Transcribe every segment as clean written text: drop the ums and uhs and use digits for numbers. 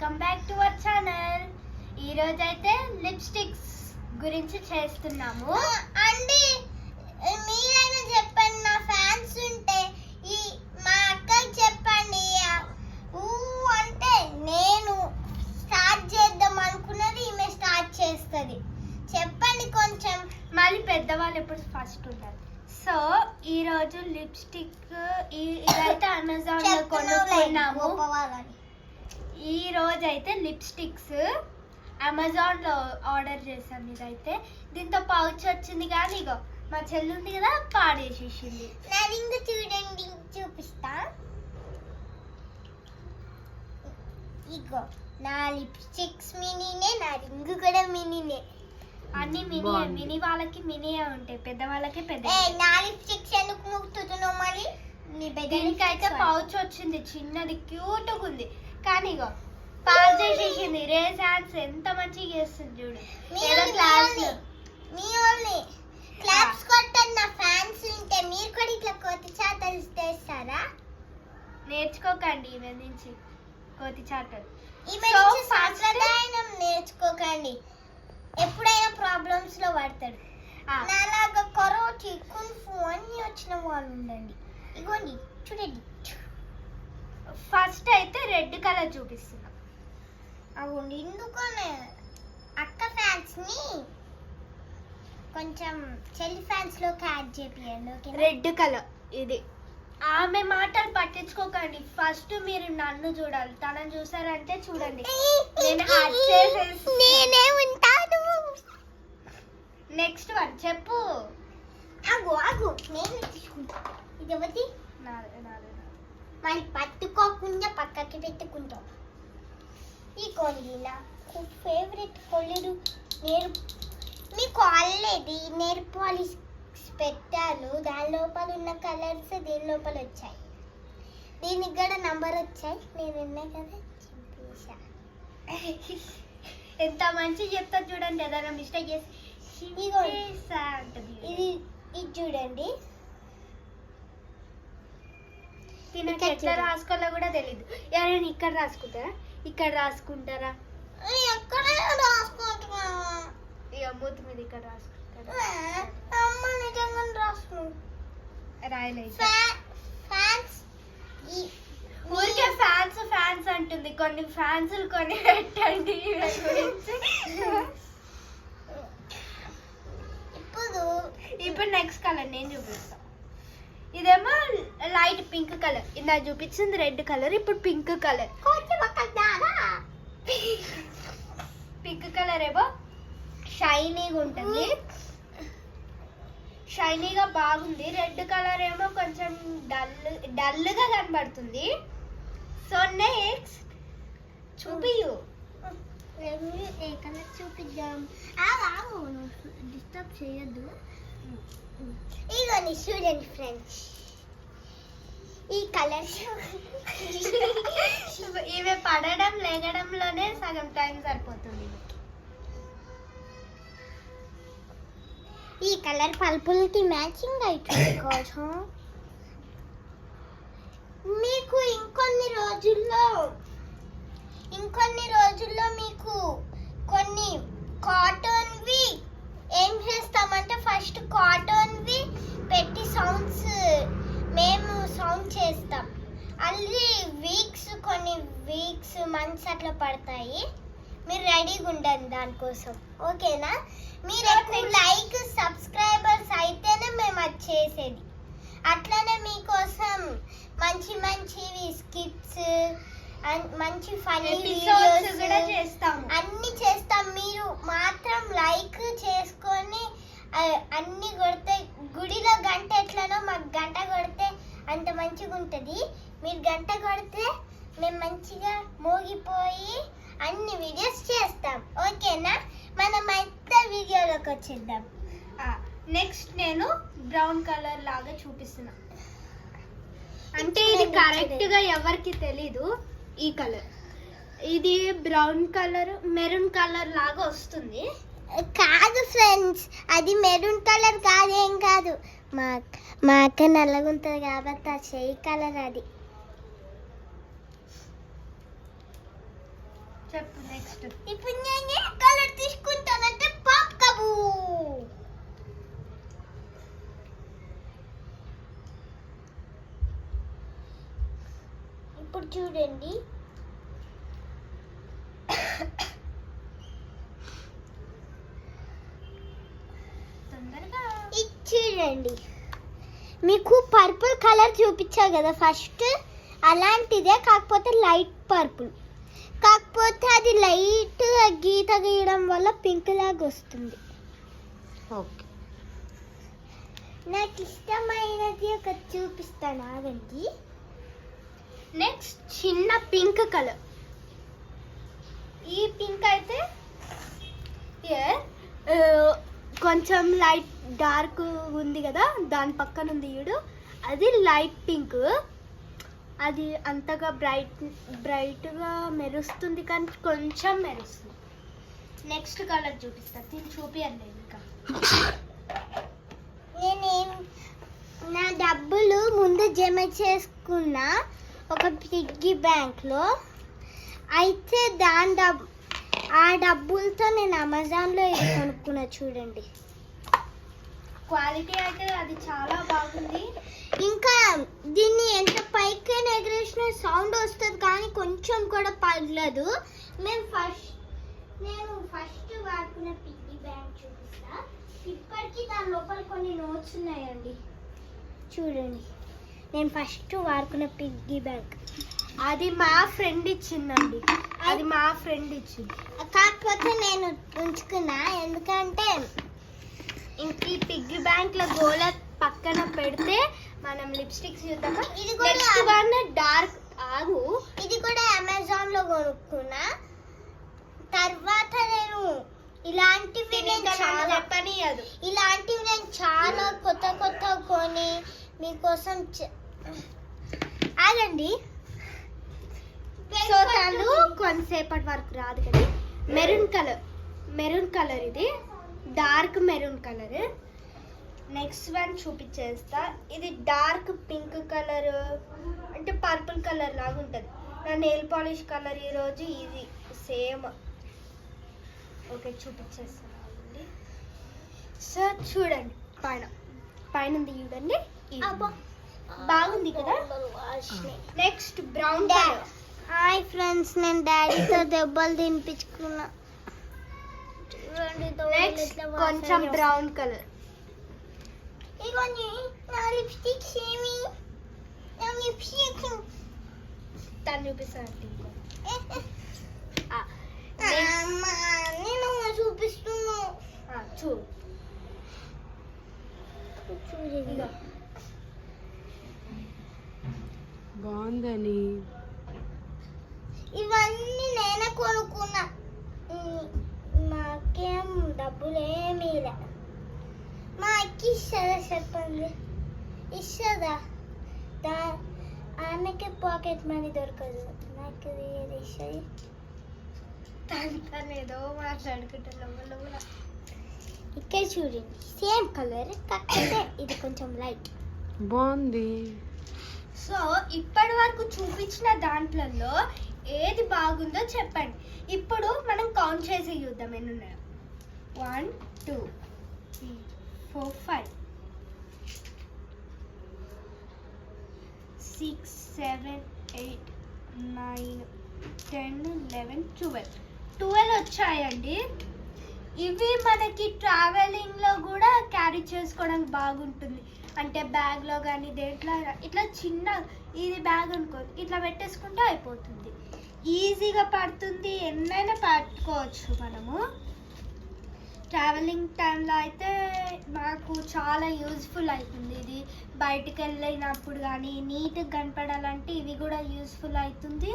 Welcome back to our channel. ఈ రోజు అయితే లిప్స్టిక్స్ గురించి చేస్తున్నాము. అండి మీరైనా చెప్పండి, నా ఫ్యాన్స్ ఉంటే ఈ మా అక్కకి చెప్పండి. అంటే నేను స్టార్ట్ చేద్దాం అనుకున్నది ఈమె స్టార్ట్ చేస్తుంది. చెప్పండి కొంచెం. మళ్ళీ పెద్దవాళ్ళు ఎప్పుడు ఫస్ట్ ఉంటారు. సో ఈ రోజు లిప్స్టిక్ ఇదైతే అమెజాన్ లో కొనుక్కున్నాము. ఈ రోజు అయితే లిప్స్టిక్స్ అమెజాన్ లో ఆర్డర్ చేసాం. ఇదైతే దీంతో పౌచ్ వచ్చింది, కానీ ఇగో మా చెల్లి ఉంది కదా పాడేసేసింది. నా రింగ్ చూడండి, చూపిస్తా. ఇగో నా లిప్స్టిక్స్ మినీనే, నా రింగ్ కూడా మినీనే. అన్ని మినీ వాళ్ళకి మినీ ఉంటాయి, పెద్ద వాళ్ళకి పెద్ద. నా లిప్స్టిక్స్ ఎందుకు ముగ్గుతున్నావు మళ్ళీ? దీనికైతే పౌచ్ వచ్చింది, చిన్నది క్యూట్గా ఉంది. కానీ ఇగో పాస్ చేసేసింది. రేస్ హ్యాండ్స్ ఎంత మంచిగా చేస్తుంది చూడు. క్లాప్స్ కొట్టండి. నా ఫ్యాన్స్ ఉంటే మీరు కూడా ఇట్లా కోతి చాటలు చేస్తారా? నేర్చుకోకండి ఈమె నుంచి కోతి చాటలు. సాంప్రదాయం నేర్చుకోకండి, ఎప్పుడైనా ప్రాబ్లమ్స్ లో పడతాడు. నాలాగా కరోటి కున్ఫు అన్ని వచ్చిన వాళ్ళు ఉండండి. ఇగోండి చూడండి. ఫస్ట్ అయితే రెడ్ కలర్ చూపిస్తున్నా. అవును, ఎందుకనే అక్క ఫ్యాన్స్ ని కొంచెం చెల్లి ఫ్యాన్స్ లో యాడ్ చేపియండి. రెడ్ కలర్ ఇది. ఆమె మాటలు పట్టించుకోకండి, ఫస్ట్ మీరు నన్ను చూడాలి. తనని చూసారంటే చూడండి, నేనే ఉంటాను. నెక్స్ట్ వన్ చెప్పు. ఆగు నేను తీసుకుంటా. ఇది ఎవరి? మళ్ళీ పట్టుకోకుండా పక్కకి పెట్టుకుంటాం. ఈ కొల్లి నాకు ఫేవరెట్ కొల్లుడు. మీకు ఆల్రెడీ నెయిల్ పాలిష్ పెట్టాను. దాని లోపల ఉన్న కలర్స్ దీని లోపల వచ్చాయి. దీనికి కూడా నంబర్ వచ్చాయి. నేను ఉన్నాయి కదా చెప్పేసా. ఎంత మంచి చెప్తా చూడండి. ఏదైనా మిస్టేక్ చేసి ఇది చూడండి. తినకి ఎట్లా రాసుకోవాలో కూడా తెలీదు. ఎవరైనా ఇక్కడ రాసుకుంటారా, ఇక్కడ రాసుకుంటారా? ఇక మూతి మీద ఇక్కడ రాసుకుంటారా? రాయలేదు. ఊరికే ఫ్యాన్స్ ఫ్యాన్స్ అంటుంది. కొన్ని ఫ్యాన్స్ కొని పెట్టండి ఇప్పుడు నెక్స్ట్ కలర్ నేను చూపిస్తాను. ఇదేమో లైట్ పింక్ కలర్. ఇందా చూపించింది రెడ్ కలర్, ఇప్పుడు పింక్ కలర్. పింక్ కలర్ ఏమో షైనీగా ఉంటుంది, షైనీగా బాగుంది. రెడ్ కలర్ ఏమో కొంచెం డల్గా కనబడుతుంది. సో నెక్స్ట్ చూపియు. ఏ కలర్ చూపిద్దాం? డిస్టర్బ్ చేయొద్దు. ఇగోని చూడండి ఫ్రెండ్స్, ఈ కలర్స్ ఇవి పడడం లేగడంలోనే సగం టైం సరిపోతుంది. ఈ కలర్ పల్పులకి మ్యాచింగ్ అవుతుంది కోసం. మీకు ఇంకొన్ని రోజుల్లో మీకు కొన్ని కాటన్వి ఏం చేస్తామంటే, ఫస్ట్ కాటన్వి పెట్టి మేము సౌండ్ చేస్తాం. అది కొన్ని వీక్స్ మంత్స్ అట్లా పడతాయి. మీరు రెడీగా ఉండండి దానికోసం, ఓకేనా? మీరు ఎక్కువ లైక్ సబ్స్క్రైబర్స్ అయితేనే మేము అది చేసేది. అట్లనే మీకోసం మంచివి స్కిట్స్, మంచి ఫన్నీ వీడియోస్ కూడా చేస్తాం, అన్ని చేస్తాం. మీరు మాత్రం లైక్ చేసుకొని అన్ని కొడితే, గుడిలో గంట ఎట్లనో మాకు గంట కొడితే అంత మంచిగా ఉంటుంది. మీరు గంట కొడితే మేము మంచిగా మోగిపోయి అన్ని వీడియోస్ చేస్తాం, ఓకేనా? మనం అయితే వీడియోలోకి వచ్చేద్దాం. నెక్స్ట్ నేను బ్రౌన్ కలర్ లాగా చూపిస్తున్నా. అంటే ఇది కరెక్ట్ గా ఎవరికి తెలీదు. ఈ కలర్ ఇది బ్రౌన్ కలర్ మెరూన్ కలర్ లాగా వస్తుంది. కాదు ఫ్రెండ్స్, అది మెరూన్ కలర్ కాదు, ఏం కాదు. మా అక్క నల్లగా ఉంటుంది కాబట్టి ఆ చెయ్యి కలర్ అది. చెప్పు నెక్స్ట్. ఇప్పుడు నేను ఏ కలర్ తీసుకుంటానంటే పాప్ కబూ. ఇప్పుడు చూడండి, తొందరగా ఇది చూడండి. మీకు పర్పుల్ కలర్ చూపించా కదా ఫస్ట్, అలాంటిదే కాకపోతే లైట్ పర్పుల్. కాకపోతే అది లైట్ గీత గీయడం వల్ల పింక్ లాగా వస్తుంది. ఓకే. నాకు ఇష్టమైనది ఒకటి చూపిస్తాను, ఆగండి. నెక్స్ట్ చిన్న పింక్ కలర్. ఈ పింక్ అయితే కొంచెం లైట్ డార్క్ ఉంది కదా, దాని పక్కన ఉంది చూడు, అది లైట్ పింక్. అది అంతగా బ్రైట్గా మెరుస్తుంది కానీ కొంచెం మెరుస్తుంది. నెక్స్ట్ కలర్ చూపిస్తాను, దీన్ని చూపియండి. ఇంకా నేనేం నా డబ్బులు ముందు జమ చేసుకున్నా ఒక పిగ్గీ బ్యాంక్లో. అయితే ఆ డబ్బులతో నేను అమెజాన్లో ఇది కొనుక్కున్నా. చూడండి, క్వాలిటీ అయితే అది చాలా బాగుంది. ఇంకా దీన్ని ఎంత పైకి ఎగరేసిన సౌండ్ వస్తుంది కానీ కొంచెం కూడా పగలదు. నేను ఫస్ట్ వాడుకున్న పిగ్గీ బ్యాంక్ చూపిస్తా. ఇప్పటికీ దాని లోపల కొన్ని నోట్స్ ఉన్నాయండి. చూడండి, నేను ఫస్ట్ వాడుకున్న పిగ్గీ బ్యాంక్. అది మా ఫ్రెండ్ ఇచ్చిందండి. అది మా ఫ్రెండ్ ఇచ్చింది. కాకపోతే నేను ఉంచుకున్నా, ఎందుకంటే ఇంక ఈ పిగ్గీ బ్యాంక్ లో గోల పక్కన పెడితే మనం లిప్స్టిక్స్ చూద్దామా. ఇది కూడా నెక్స్ట్ వన్ డార్క్. ఆగు, ఇది కూడా అమెజాన్ లో కొనుక్కున్నా. తర్వాత నేను ఇలాంటివి నేను చాలా కొత్త కొని మీకోసం ఆగండి. సో తను కొంతసేపటి వరకు రాదు కదా. మెరూన్ కలర్ ఇది dark maroon colour. Next one చూపించేస్తా. ఇది డార్క్ పింక్ కలర్, అంటే పర్పుల్ కలర్ లాగా ఉంటుంది. నా నెయిల్ పాలిష్ కలర్ ఈరోజు ఇది సేమ్. ఓకే, చూపించేస్తాను. సో చూడండి, పైన ఉంది చూడండి, ఇది. బాగుంది కదా. Next brown colour. Hi friends, నేను డాడీతో దెబ్బలు తినిపించుకున్నా. నెక్స్ట్ కొంచెం బ్రౌన్ కలర్. ఇవన్నీ నా లిప్స్టిక్స్ ఏమి నా లిప్స్టిక్ తను చూపిస్తాను. నేను చూపిస్తున్నా. చూడు, ఇదిగో. బాగుందని. ఇవన్నీ నేనే కొనుక్కున్నా. మాకేం డబ్బులు ఏమీ లే. మా అక్కి ఇస్తుందా చెప్పండి? ఇస్తుందా? ఆమెకి పాకెట్ మనీ దొరకదు, నాకు ఏది ఇస్తుంది? తను ఏదో మాట్లాడుకుంటాను. ఇక్కడ చూడండి, సేమ్ కలర్, కాకపోతే ఇది కొంచెం లైట్. బాగుంది. సో ఇప్పటి వరకు చూపించిన దాంట్లలో ఏది బాగుందో చెప్పండి. ఇప్పుడు మనం కౌంట్ చేసి చూద్దాం ఎన్ని ఉన్నాయో. 1 2 3 4 5 6 7 8 9 10 11 12 వచ్చాయండి. ఇవి మనకి ట్రావెలింగ్లో కూడా క్యారీ చేసుకోవడానికి బాగుంటుంది. అంటే బ్యాగ్లో కానీ దేంట్లో ఇట్లా చిన్న ఇది బ్యాగ్ అనుకోండి, ఇట్లా పెట్టేసుకుంటే అయిపోతుంది. ఈజీగా పడుతుంది, ఎన్నైనా పట్టుకోవచ్చు మనము. ట్రావెలింగ్ టైంలో అయితే మాకు చాలా యూజ్ఫుల్ అవుతుంది. ఇది బయటికి వెళ్ళినప్పుడు కానీ నీట్గా కనపడాలంటే ఇవి కూడా యూజ్ఫుల్ అవుతుంది.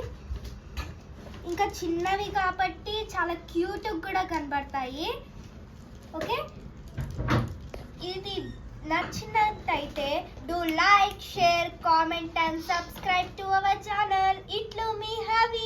ఇంకా చిన్నవి కాబట్టి చాలా క్యూట్గా కూడా కనబడతాయి. ఓకే, ఇది నచ్చినట్టయితే do like, share, comment and subscribe to our channel. ఇట్లు మీ హ్యాపీ